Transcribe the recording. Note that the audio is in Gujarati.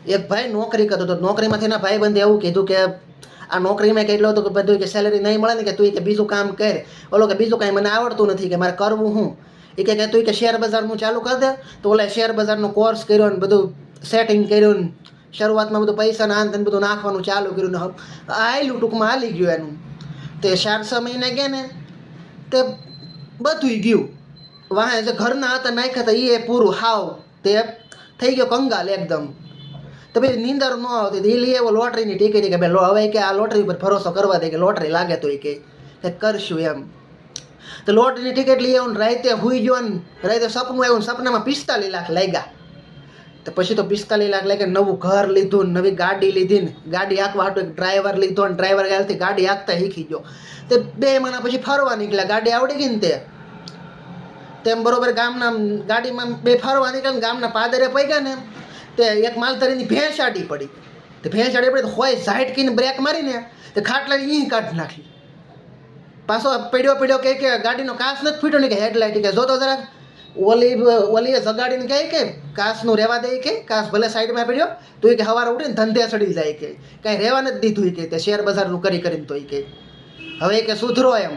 એક ભાઈ નોકરી કરતો હતો, નોકરીમાંથી એના ભાઈબંધે એવું કીધું કે આ નોકરીમાં કેટલું હતું કે બધું કે સેલેરી નહીં મળે ને કે તું કે બીજું કામ કર. ઓલો કે બીજું કાંઈ મને આવડતું નથી કે મારે કરવું શું. એ કે તું કે શેર બજારનું ચાલુ કરી દે. તો ઓલા શેર બજારનો કોર્સ કર્યો ને બધું સેટિંગ કર્યું ને શરૂઆતમાં બધું પૈસાના આંત બધું નાખવાનું ચાલુ કર્યું ને આયલું ટૂંકમાં હાલી ગયું એનું. તે 4-6 મહિને ગયા ને તે બધું ગયું. વાહે જે ઘરના હતા નાખ્યા હતા એ પૂરું હાવ તે થઈ ગયો કંગાલ એકદમ. તો ભાઈ નીંદર ન આવતી એ લઈ આવ્યો લોટરીની ટિકિટ કે ભાઈ હવે કે આ લોટરી ઉપર ભરોસો કરવા દે કે લોટરી લાગે તો એ કે કરશું એમ. તો લોટરીની ટિકિટ લઈ આવ્યો ને રાતે હુઈ ગયો ને રાતે સપનું આવ્યું ને સપનામાં 45 લાખ લાગ્યા. તો પછી તો 45 લાખ લાગે, નવું ઘર લીધું, નવી ગાડી લીધી ને ગાડી હાંકવા હાટું એક ડ્રાઈવર લીધો ને ડ્રાઈવર ગાડીથી ગાડી હાંકતા શીખી ગયો. તે 2 મહિના પછી ફરવા નીકળ્યા, ગાડી આવડી ગઈ ને તેમ બરોબર ગામના ગાડીમાં 2 ફરવા નીકળ્યા ને ગામના પાદરે પગ્યા ને તે એક માલધારીની ભેંસ આડી પડી. તે ભેંસ આડી પડી તો હોય ઝાટકીને બ્રેક મારીને તે ખાટલાની ઈ કાઢી નાખી. પાછો પડ્યો કે ગાડીનો કાચ નથી ફૂટ્યો ને કે હેડલાઇટ કે જોતો જરાક. ઓલીએ જગાડીને કહે કે કાચનું રહેવા દે કે કાચ ભલે સાઈડમાં પડ્યો તો એ કે સવારે ઉઠીને ધંધે ચડી જાય કે કાંઈ રહેવા નથી દીધું કે તે શેર બજારનું કરીને તો એ કે હવે કે સુધરો એમ.